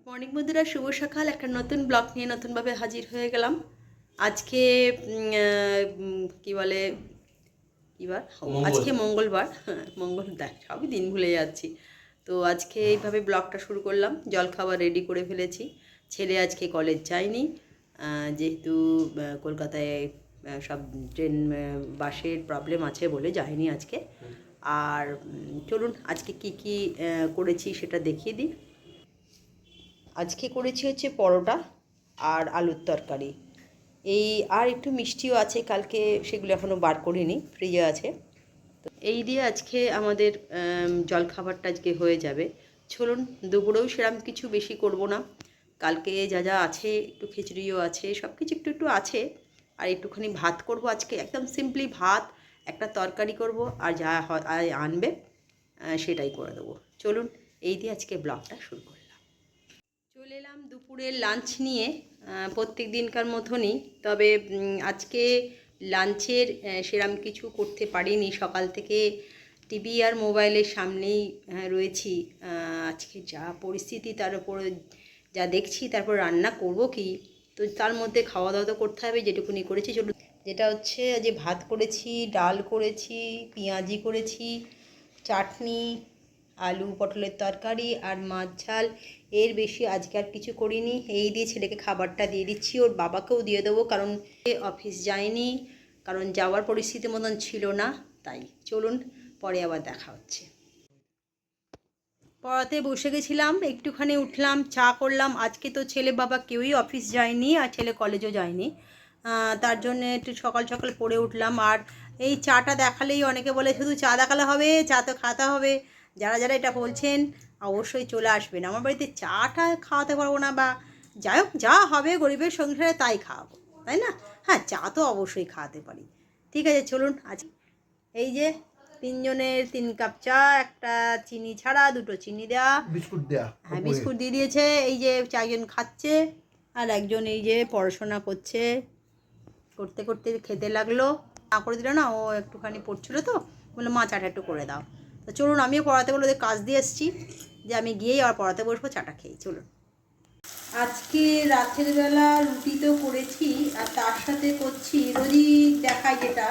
Morning বন্ধুরা, শুভ সকাল। একটা নতুন ব্লগ নিয়ে নতুনভাবে হাজির হয়ে গেলাম। আজকে কি বলে কী বার? আজকে মঙ্গলবার। হ্যাঁ, মঙ্গল দেখ, সবই দিন ভুলে যাচ্ছি। তো আজকে এইভাবে ব্লগটা শুরু করলাম। জলখাবার রেডি করে ফেলেছি। ছেলে আজকে কলেজ যায়নি, যেহেতু কলকাতায় সব ট্রেন বাসের প্রবলেম আছে বলে যায়নি আজকে। আর চলুন আজকে কি কি করেছি সেটা দেখিয়ে দিই। আজকে করেছি হচ্ছে পরোটা আর আলুর তরকারি। এই আর একটু মিষ্টিও আছে, কালকে সেগুলো এখনও বার করিনি, ফ্রিজে আছে। তো এই দিয়ে আজকে আমাদের জলখাবারটা আজকে হয়ে যাবে। চলুন, দুপুরেও সেরকম কিছু বেশি করব না। কালকে যা যা আছে, একটু খিচুড়িও আছে, সব কিছু একটু একটু আছে। আর একটুখানি ভাত করব আজকে, একদম সিম্পলি ভাত, একটা তরকারি করব, আর যা আনবে সেটাই করে দেবো। চলুন এই দিয়ে আজকে ব্লগটা শুরু করব। চলে এলাম দুপুরের লাঞ্চ নিয়ে, প্রত্যেক দিনকার মতনই। তবে আজকে লাঞ্চের সেরকম কিছু করতে পারিনি। সকাল থেকে টিভি আর মোবাইলের সামনেই রয়েছি। আজকে যা পরিস্থিতি, তার উপরে যা দেখছি, তারপর রান্না করব কি, তো তার মধ্যে খাওয়া দাওয়া তো করতে হবে। যেটুকুনি করেছি চলুন, যেটা হচ্ছে যে ভাত করেছি, ডাল করেছি, পেঁয়াজি করেছি, চাটনি, আলু পটলের তরকারি আর মাছ ঝাল। এর বেশি আজকে আর কিছু করিনি। এই দিয়ে ছেলেকে খাবারটা দিয়ে দিচ্ছি, ওর বাবাকেও দিয়ে দেবো, কারণ অফিস যায়নি, কারণ যাওয়ার পরিস্থিতি মতন ছিল না। তাই চলুন, পরে আবার দেখা হচ্ছে। পড়াতে বসে গেছিলাম, একটুখানি উঠলাম, চা করলাম। আজকে তো ছেলে বাবা কেউই অফিস যায়নি, আর ছেলে কলেজও যায়নি। তার জন্যে একটু সকাল সকাল পড়ে উঠলাম। আর এই চাটা দেখালেই অনেকে বলে শুধু চা দেখালে হবে, চা তো খাওয়াতে হবে। যারা যারা এটা বলছেন অবশ্যই চলে আসবেন। আমার বাড়িতে চাটা খাওয়াতে পারবো না, বা যাই হোক, যা হবে গরিবের সংসারে তাই খাওয়াবো, তাই না? হ্যাঁ, চা তো অবশ্যই খাওয়াতে পারি। ঠিক আছে, চলুন। আজ এই যে তিনজনের 3 কাপ চা, একটা চিনি ছাড়া, 2টো চিনি দেওয়া, বিস্কুট দেওয়া। হ্যাঁ, বিস্কুট দিয়ে দিয়েছে। এই যে চারজন খাচ্ছে, আর একজন এই যে পড়াশোনা করছে, করতে করতে খেতে লাগলো। না করে দিল না, ও একটুখানি পড়ছিল, তো বললো মা চাটা একটু করে দাও। তো চলুন, আমিও পড়াতে বলে ওদের কাজ দিয়ে এসেছি, যে আমি গিয়েই আবার পড়াতে বসবো, চাটা খেয়ে। চলুন। আজকে রাতের বেলা রুটি তো করেছি, আর তার সাথে করছি, রোজই দেখাই যেটা,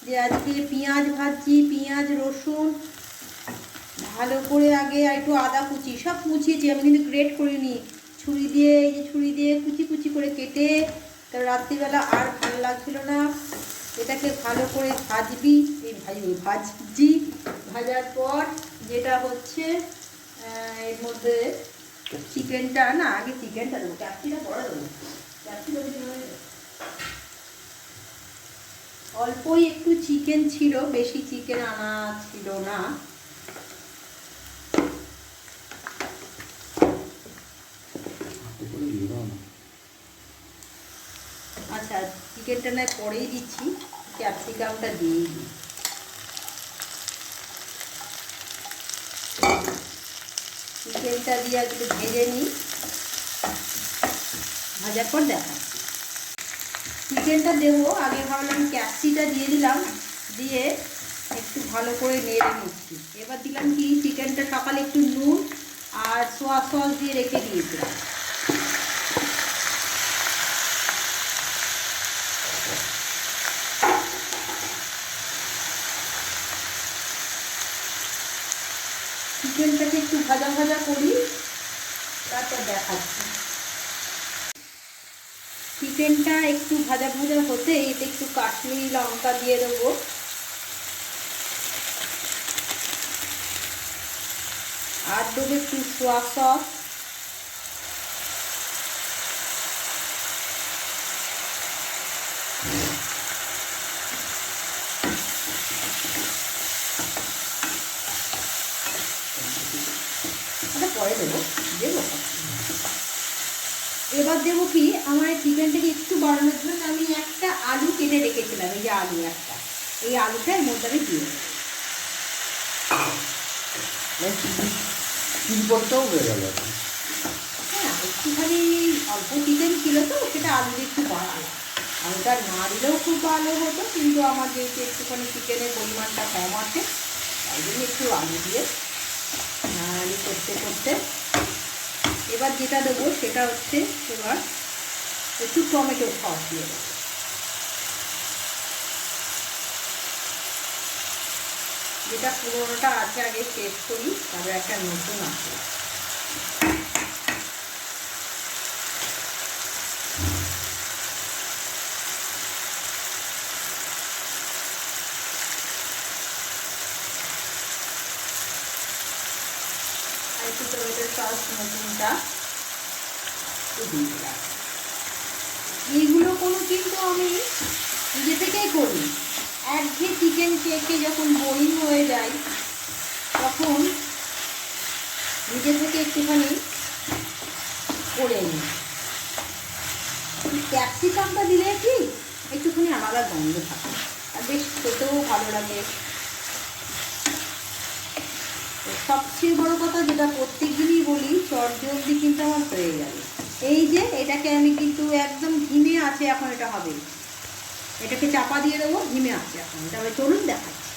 যে আজকে পেঁয়াজ ভাজছি। পেঁয়াজ রসুন ভালো করে আগে একটু আদা কুচি, সব কুচিয়েছি আমি, কিন্তু গ্রেট করিনি। ছুরি দিয়ে, এই যে ছুরি দিয়ে কুচি কুচি করে কেটে, তো রাত্রিবেলা আর ভালো লাগছিল না। এটাকে ভালো করে ভাজবি, ভাজছি। ভাজার পর যেটা হচ্ছে, এর মধ্যে চিকেনটা, না আগে চিকেনটা দেবো, ক্যাপসিটা পরে দেবো। অল্পই একটু চিকেন ছিল, বেশি চিকেন আনা ছিল না। আচ্ছা, চিকেনটা নয় পরেই দিচ্ছি, ক্যাপসিকামটা দিয়েই দিই। চিকেনটা দিয়ে একটু ভেজে নিই, ভাজার পর দেখাচ্ছি। চিকেনটা দেবো, আগে ভাবলাম ক্যাপসিটা দিয়ে দিলাম, দিয়ে একটু ভালো করে নেড়ে নিচ্ছি। এবার দিলাম কি, চিকেনটা সকালে একটু নুন আর সোয়া সস দিয়ে রেখে দিয়েছিলাম। চিকেনটাকে একটু ভাজা ভাজা করি, তারপর দেখাচ্ছি। চিকেনটা একটু ভাজা ভাজা হতে এতে একটু কাশ্মীরি লঙ্কা দিয়ে দেবো, আর দেবো একটু সোয়া সস, পরে দেবো। এবার দেবো কি, আমার এই চিকেনটাকে একটু বাড়ানোর জন্য আমি একটা আলু কেটে রেখেছিলাম, এই যে আলু একটা, এই আলুটা এর মধ্যে আমি দিয়ে দেবো। হ্যাঁ, একটুখানি অল্প চিকেন ছিল তো, সেটা আলু দিয়ে একটু বাড়ালাম। আলুটা না দিলেও খুব ভালো হতো, কিন্তু আমার যেহেতু একটুখানি চিকেনের পরিমাণটা কম আছে, তাই জন্য একটু আলু দিয়ে নাড়ানাড়ি করতে করতে এবার যেটা দেবো সেটা হচ্ছে এবার একটু টমেটো সস দিয়ে দেবো। যেটা পুরোনোটা আছে আগে শেষ করি, তারপরে একটা নতুন আছে। একটু টমেটো সস নতুনটা দিয়ে দিলাম। এইগুলো কোনো কিন্তু আমি নিজে থেকেই করি। একঘেয়ে চিকেন কেকে যখন বোরিং হয়ে যায় তখন নিজে থেকে একটুখানি করে নিই। ক্যাপসিকামটা দিলে কি একটুখানি আলাদা গন্ধ থাকে আর বেশ খেতেও ভালো লাগে। সবচেয়ে বড় কথা যেটা প্রত্যেক দিনই বলি, চটজলদি কিন্তু আমার হয়ে যাবে। এই যে এটাকে আমি কিন্তু একদম ধিমে আছে এখন এটা হবে, এটাকে চাপা দিয়ে দেবো, ধিমে আছে এখন। তবে চলুন দেখাচ্ছি।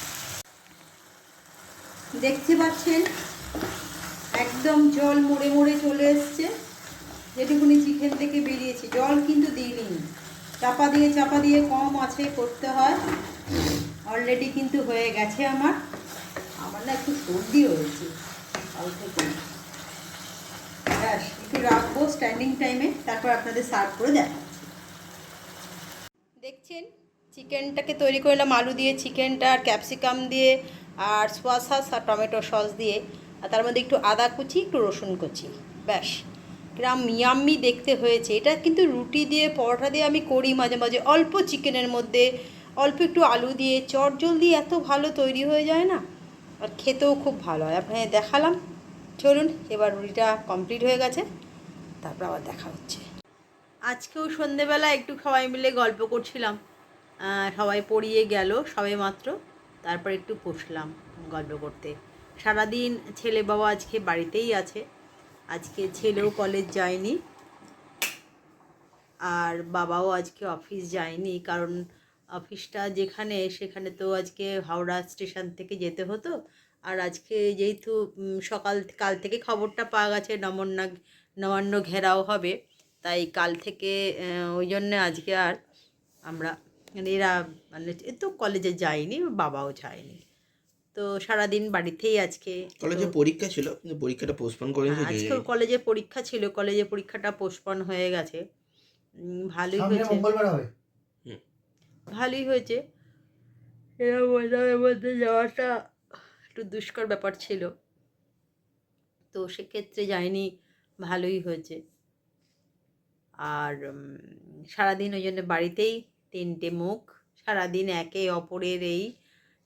দেখতে পাচ্ছেন একদম জল মরে মরে চলে এসছে, যেটুকুনি চিকেন থেকে বেরিয়েছে। জল কিন্তু দিইনি, চাপা দিয়ে কম আছে করতে হয়। অলরেডি কিন্তু হয়ে গেছে আমার না একটু সর্দি হয়েছে অল্প করে। ব্যাস একটু রাখবো স্ট্যান্ডিং টাইমে, তারপর আপনাদের সার্ভ করে দেখাচ্ছি। দেখছেন চিকেনটাকে তৈরি করলাম আলু দিয়ে, চিকেনটা আর ক্যাপসিকাম দিয়ে আর সোয়া সস আর টমেটো সস দিয়ে, আর তার মধ্যে একটু আদা কুচি একটু রসুন কুচি। ব্যাস কিরম ইয়াম্মি দেখতে হয়েছে। এটা কিন্তু রুটি দিয়ে পরোটা দিয়ে আমি করি মাঝে মাঝে, অল্প চিকেনের মধ্যে অল্প একটু আলু দিয়ে চটজলদি এত ভালো তৈরি হয়ে যায় না, আর খেতেও খুব ভালো হয়। আপনাদের দেখালাম। চলুন এবার রুটিটা কমপ্লিট হয়ে গেছে, তারপর আবার দেখা হচ্ছে। আজকেও সন্ধেবেলা একটু সবাই মিলে গল্প করছিলাম, সবাই পড়িয়ে গেল সবে মাত্র, তারপর একটু বসলাম গল্প করতে। সারাদিন ছেলে বাবা আজকে বাড়িতেই আছে, আজকে ছেলেও কলেজ যায়নি আর বাবাও আজকে অফিস যায়নি, কারণ অফিসটা যেখানে সেখানে তো আজকে হাওড়া স্টেশন থেকে যেতে হতো। আর আজকে যেহেতু কাল থেকে খবরটা পাওয়া গেছে নবান্ন ঘেরাও হবে, তাই কাল থেকে ওই জন্যে আজকে আর আমরা এরা মানে তো কলেজে যায়নি, বাবাও যায়নি, তো সারাদিন বাড়িতেই আজকে। কলেজে পরীক্ষা ছিল, কিন্তু পরীক্ষাটা পোস্টপোন করে হ্যাঁ, আজকেও কলেজে পরীক্ষা ছিল, কলেজে পরীক্ষাটা পোস্টপোন হয়ে গেছে। ভালোই হয়েছে, ভালোই হয়েছে। এর মধ্যে যাওয়াটা একটু দুষ্কর ব্যাপার ছিল, তো সেক্ষেত্রে যায়নি, ভালোই হয়েছে। আর সারাদিন ওই জন্য বাড়িতেই, তিনটে মুখ সারাদিন একে অপরের এই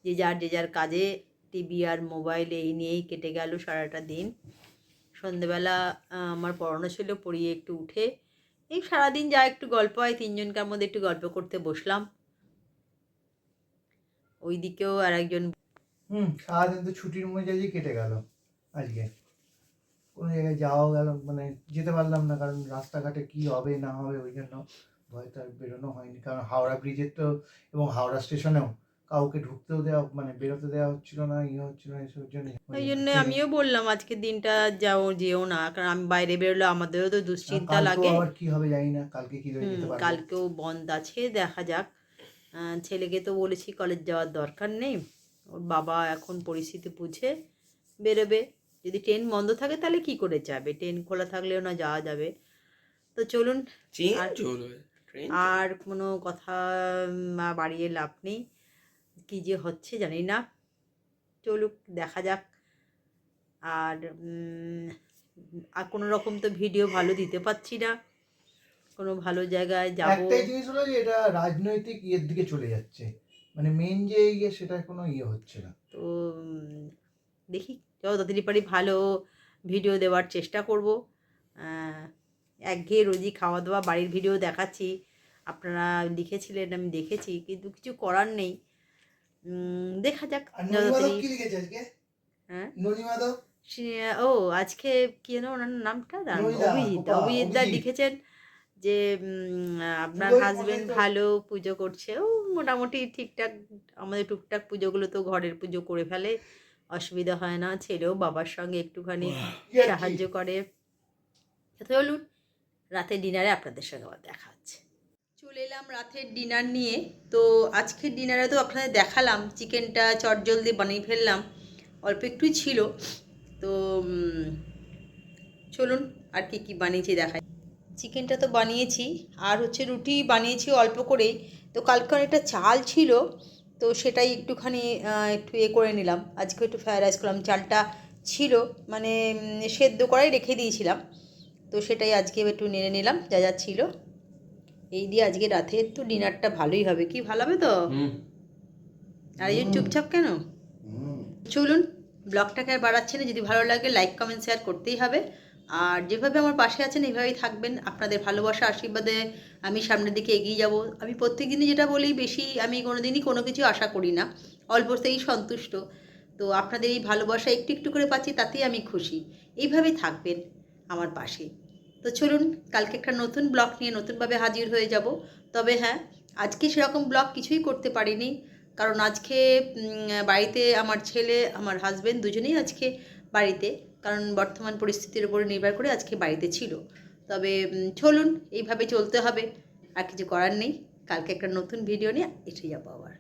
যে যার কাজে, টিভি আর মোবাইল এই নিয়েই কেটে গেল সারাটা দিন। সন্ধেবেলা আমার পড়ানো ছিল, পড়িয়ে একটু উঠে এই সারাদিন যা একটু গল্প হয় তিনজনকার মধ্যে একটু গল্প করতে বসলাম। ওই দিকেও আর একজন সারাদিন তো ছুটির মেজাজই কেটে গেল। আজকে কোনো জায়গায় যাওয়া গেল মানে যেতে পারলাম না, কারণ রাস্তাঘাটে কি হবে না হবে ওই জন্য ভয়টা বেরোনো হয়নি। কারণ হাওড়া ব্রিজের তো এবং হাওড়া স্টেশনেও কাউকে ঢুকতেও দেওয়া মানে বেরোতে দেওয়া হচ্ছিল না, হচ্ছিল না, এসবের জন্য ওই জন্য আমিও বললাম আজকের দিনটা যেও না, কারণ আমি বাইরে বেরোলে আমাদেরও তো দুশ্চিন্তা লাগে। আবার কি হবে জানি না, কালকে কি হয়ে যেতে পারবে। কালকেও বন্ধ আছে, দেখা যাক। ছেলেকে তো বলেছি কলেজ যাওয়ার দরকার নেই, ওর বাবা এখন পরিস্থিতি বুঝে বেরোবে। যদি ট্রেন বন্ধ থাকে তাহলে কি করে যাবে, ট্রেন খোলা থাকলেও না যাওয়া যাবে। তো চলুন, আর কোনো কথা বাড়িয়ে লাভ নেই, কী যে হচ্ছে জানি না, চলুক দেখা যাক। আর কোনো রকম তো ভিডিও ভালো দিতে পারছি না, কোনো ভালো জায়গায় যাব। একটাই জিনিস হলো যে এটা রাজনৈতিক ইয়ের দিকে চলে যাচ্ছে, মানে মেন যে ইয়ে সেটা কোনো ইয়ে হচ্ছে না। তো দেখি যত তাড়াতাড়ি পারি ভালো ভিডিও দেওয়ার চেষ্টা করব। একঘেয়ে রোজই খাওয়া দাওয়া বাড়ির ভিডিও দেখাচ্ছি, আপনারা লিখেছিলেন আমি দেখেছি, কিন্তু কিছু করার নেই। দেখা যাক যত তাড়াতাড়ি। হ্যাঁ ও আজকে কি যেন ওনার নামটা অভিজিৎ দা লিখেছেন যে আপনার হাজবেন্ড ভালো পুজো করছে। ও মোটামুটি ঠিকঠাক, আমাদের টুকটাক পুজোগুলো তো ঘরের পুজো করে ফেলে, অসুবিধা হয় না। ছেলেও বাবার সঙ্গে একটুখানি সাহায্য করে, চলুন রাতের ডিনারে আপনাদের সঙ্গে আবার দেখা হচ্ছে। চলে এলাম রাতের ডিনার নিয়ে। তো আজকের ডিনারে তো আপনাদের দেখালাম, চিকেনটা চটজলদি বানিয়ে ফেললাম, অল্প একটুই ছিল। তো চলুন আর কি কি বানিয়েছি দেখাই। চিকেনটা তো বানিয়েছি, আর হচ্ছে রুটি বানিয়েছি অল্প করেই। তো কালকে অনেকটা চাল ছিল, তো সেটাই একটুখানি একটু করে নিলাম। আজকে একটু ফ্রায়েড রাইস করলাম, চালটা ছিল মানে সেদ্ধ করাই রেখে দিয়েছিলাম, তো সেটাই আজকে একটু নেড়ে নিলাম যা যা ছিল। এই দিয়ে আজকে রাতে তো ডিনারটা ভালোই হবে। কি ভালো হবে তো? আর এই যে চুপচাপ কেন? চলুন ব্লগটাকে আর বাড়াচ্ছি না। যদি ভালো লাগে লাইক কমেন্ট শেয়ার করতেই হবে। আর যেভাবে আমার পাশে আছেন এইভাবেই থাকবেন। আপনাদের ভালোবাসা আশীর্বাদে আমি সামনের দিকে এগিয়ে যাব। আমি প্রত্যেক দিনই যেটা বলি, বেশি আমি কোনো দিনই কোনো কিছু আশা করি না, অল্পতেই সন্তুষ্ট। তো আপনাদের এই ভালোবাসা একটু একটু করে পাচ্ছি, তাতেই আমি খুশি। এইভাবেই থাকবেন আমার পাশে। তো চলুন কালকে একটা নতুন ব্লগ নিয়ে নতুনভাবে হাজির হয়ে যাব। তবে হ্যাঁ, আজকে সেরকম ব্লগ কিছুই করতে পারিনি, কারণ আজকে বাড়িতে আমার ছেলে আমার হাজবেন্ড দুজনেই আজকে বাড়িতে, কারণ বর্তমান পরিস্থিতির উপরে নির্ভর করে আজকে বাড়িতে ছিল। তবে চলুন এইভাবে চলতে হবে, আর কিছু করার নেই। কালকে একটা নতুন ভিডিও নিয়ে এসে যাবো আবার।